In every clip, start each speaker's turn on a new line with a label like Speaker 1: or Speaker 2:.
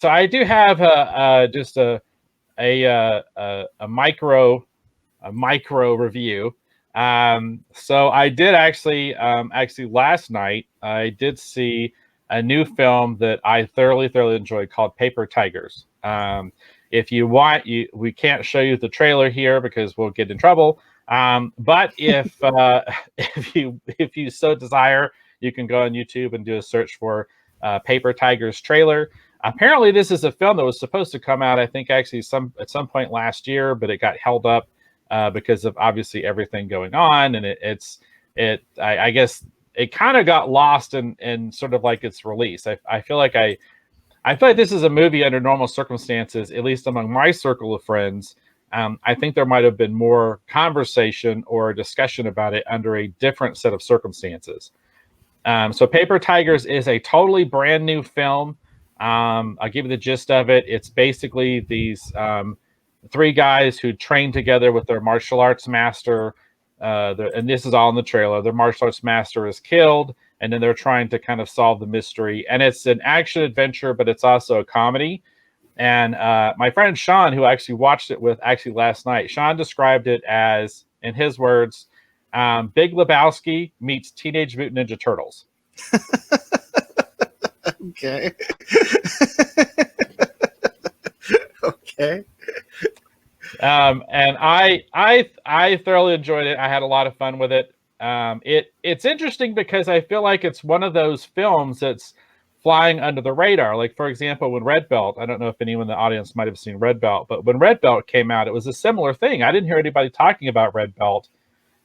Speaker 1: So I do have just a micro review. So I did actually last night I did see a new film that I thoroughly enjoyed called Paper Tigers. If you want, we can't show you the trailer here because we'll get in trouble. But if if you so desire, you can go on YouTube and do a search for Paper Tigers trailer. Apparently, this is a film that was supposed to come out, I think, actually at some point last year, but it got held up because of obviously everything going on, and I guess it kind of got lost in sort of like its release. I feel like this is a movie under normal circumstances, at least among my circle of friends. I think there might have been more conversation or discussion about it under a different set of circumstances. So Paper Tigers is a totally brand new film. I'll give you the gist of it. It's basically these three guys who train together with their martial arts master. And this is all in the trailer. Their martial arts master is killed, and then they're trying to kind of solve the mystery. And it's an action adventure, but it's also a comedy. And my friend Sean, who actually watched it with last night, Sean described it as, in his words, Big Lebowski meets Teenage Mutant Ninja Turtles.
Speaker 2: Okay. Okay.
Speaker 1: And I thoroughly enjoyed it. I had a lot of fun with it. It's interesting because I feel like it's one of those films that's flying under the radar. Like, for example, when Red Belt, I don't know if anyone in the audience might have seen Red Belt, but when Red Belt came out, it was a similar thing. I didn't hear anybody talking about Red Belt.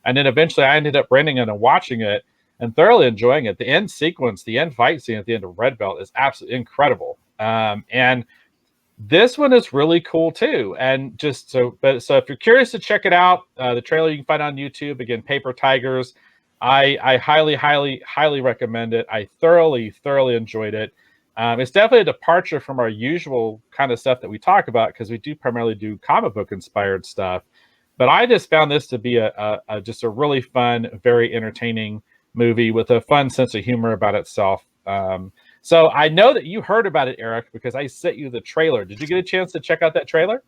Speaker 1: And then eventually I ended up renting it and watching it and thoroughly enjoying it. The end sequence, the end fight scene at the end of Red Belt is absolutely incredible. And this one is really cool too. And so if you're curious to check it out, the trailer you can find on YouTube. Again, Paper Tigers. I highly recommend it. I thoroughly enjoyed it. It's definitely a departure from our usual kind of stuff that we talk about, because we do primarily do comic book inspired stuff. But I just found this to be just a really fun, very entertaining movie with a fun sense of humor about itself. So I know that you heard about it, Eric, because I sent you the trailer. Did you get a chance to check out that trailer?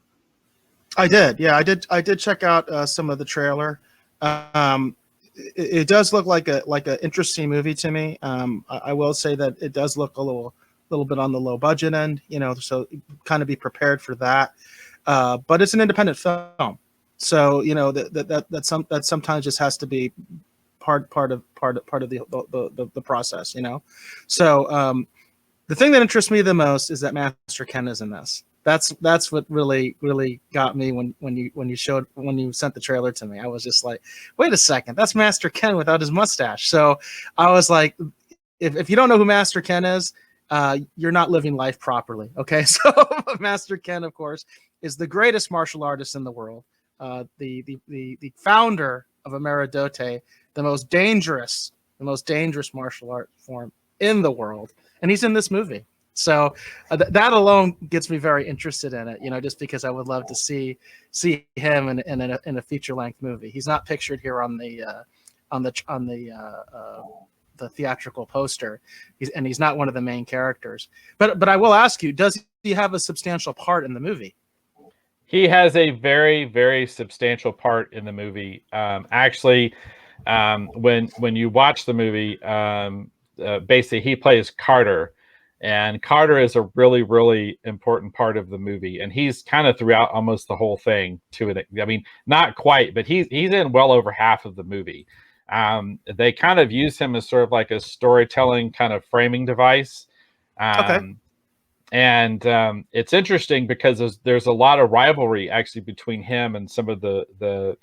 Speaker 2: I did. Yeah, I did check out some of the trailer. It does look like an interesting movie to me. I will say that it does look a little bit on the low budget end, so kind of be prepared for that. But it's an independent film, so that sometimes just has to be part of the process, So the thing that interests me the most is that Master Ken is in this. That's what really got me when you sent the trailer to me. I was just like, wait a second, that's Master Ken without his mustache. So I was like, if you don't know who Master Ken is, you're not living life properly. Okay, so Master Ken, of course, is the greatest martial artist in the world, the founder of Ameri-Do-Te, the most dangerous martial art form in the world, and he's in this movie. So that alone gets me very interested in it, just because I would love to see him in a feature length movie. He's not pictured here on the theatrical poster, he's not one of the main characters. But I will ask you, does he have a substantial part in the movie?
Speaker 1: He has a very substantial part in the movie. Actually, when you watch the movie, basically he plays Carter. And Carter is a really important part of the movie, and he's kind of throughout almost the whole thing to it. I mean, not quite, but he's in well over half of the movie. They kind of use him as sort of like a storytelling kind of framing device.
Speaker 2: Okay.
Speaker 1: And it's interesting because there's a lot of rivalry actually between him and some of the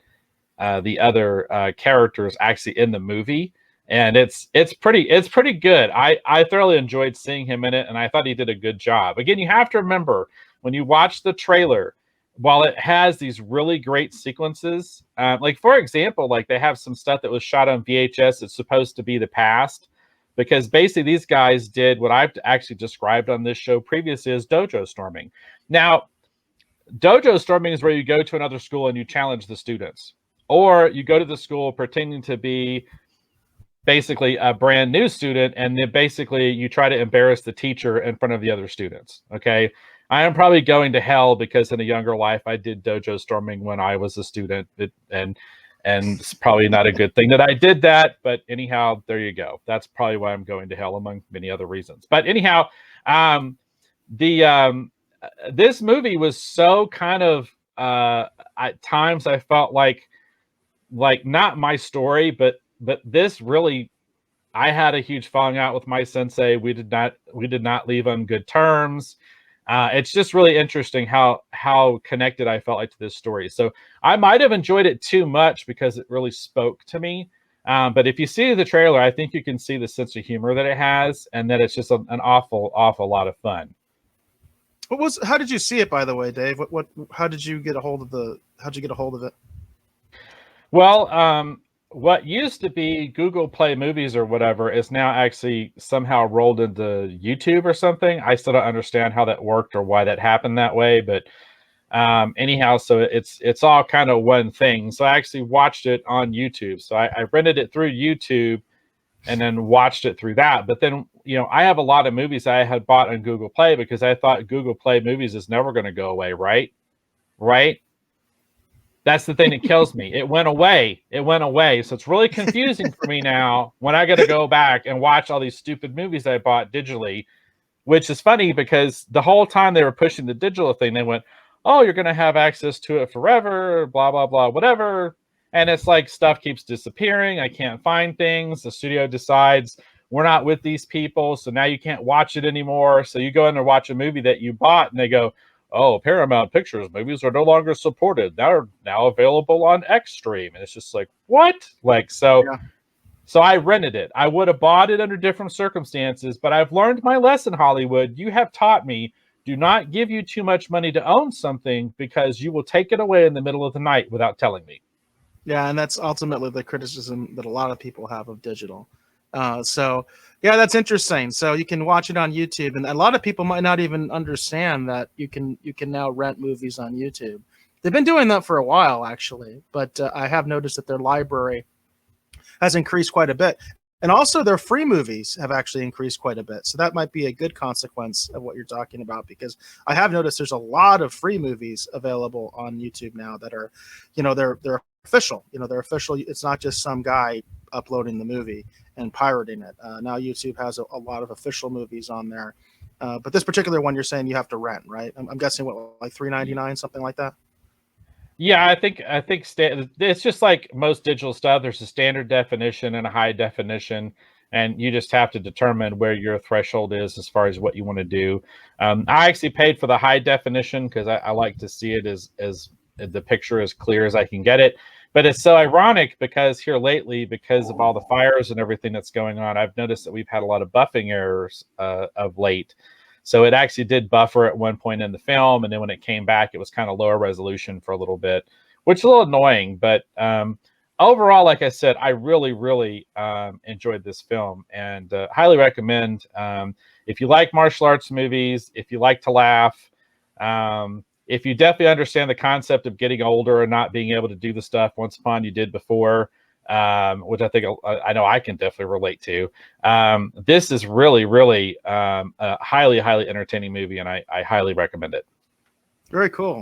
Speaker 1: other characters actually in the movie. And it's pretty good. I thoroughly enjoyed seeing him in it, and I thought he did a good job. Again, you have to remember when you watch the trailer, while it has these really great sequences, like for example, like they have some stuff that was shot on VHS that's supposed to be the past, because basically these guys did what I've actually described on this show previously as dojo storming. Now, dojo storming is where you go to another school and you challenge the students, or you go to the school pretending to be basically a brand new student, and then basically you try to embarrass the teacher in front of the other students. Okay. I am probably going to hell because in a younger life I did dojo storming when I was a student, and it's probably not a good thing that I did that. But anyhow, there you go. That's probably why I'm going to hell, among many other reasons. But anyhow, um, the this movie was so kind of at times I felt like not my story, but this really, I had a huge falling out with my sensei. We did not leave on good terms. It's just really interesting how connected I felt like to this story. So I might have enjoyed it too much because it really spoke to me. But if you see the trailer, I think you can see the sense of humor that it has, and that it's just an awful lot of fun.
Speaker 2: How did you see it, by the way, Dave? How did you get a hold of how'd you get a hold of it?
Speaker 1: Well, what used to be Google Play Movies or whatever is now actually somehow rolled into YouTube or something. I still don't understand how that worked or why that happened that way, but anyhow, so it's all kind of one thing. So I actually watched it on YouTube. So I rented it through YouTube and then watched it through that. But then, I have a lot of movies I had bought on Google Play because I thought Google Play Movies is never going to go away, right? Right? That's the thing that kills me. It went away. It went away. So it's really confusing for me now when I got to go back and watch all these stupid movies I bought digitally, which is funny because the whole time they were pushing the digital thing, they went, "Oh, you're going to have access to it forever, blah, blah, blah, whatever." And it's like stuff keeps disappearing. I can't find things. The studio decides we're not with these people. So now you can't watch it anymore. So you go in and watch a movie that you bought and they go, "Oh, Paramount Pictures movies are no longer supported. They're now available on Xstream." And it's just like, what? Like, so
Speaker 2: Yeah.
Speaker 1: so I rented it. I would have bought it under different circumstances, but I've learned my lesson, Hollywood. You have taught me, do not give you too much money to own something because you will take it away in the middle of the night without telling me.
Speaker 2: Yeah, and that's ultimately the criticism that a lot of people have of digital. So, yeah, that's interesting. So you can watch it on YouTube, and a lot of people might not even understand that you can now rent movies on YouTube. They've been doing that for a while, actually, but I have noticed that their library has increased quite a bit. And also their free movies have actually increased quite a bit. So that might be a good consequence of what you're talking about, because I have noticed there's a lot of free movies available on YouTube now that are, they're official. They're official. It's not just some guy uploading the movie and pirating it. Now YouTube has a lot of official movies on there. But this particular one you're saying you have to rent, right? I'm guessing what, like $3.99, something like that.
Speaker 1: Yeah, I think it's just like most digital stuff. There's a standard definition and a high definition, and you just have to determine where your threshold is as far as what you want to do. I actually paid for the high definition because I like to see it as the picture as clear as I can get it. But it's so ironic because here lately, because of all the fires and everything that's going on, I've noticed that we've had a lot of buffing errors of late. So it actually did buffer at one point in the film, and then when it came back, it was kind of lower resolution for a little bit, which is a little annoying. But overall, like I said, I really enjoyed this film, and highly recommend. If you like martial arts movies, if you like to laugh, if you definitely understand the concept of getting older and not being able to do the stuff once upon you did before, which I think I know I can definitely relate to. This is really a highly entertaining movie, and I highly recommend it.
Speaker 2: Very cool.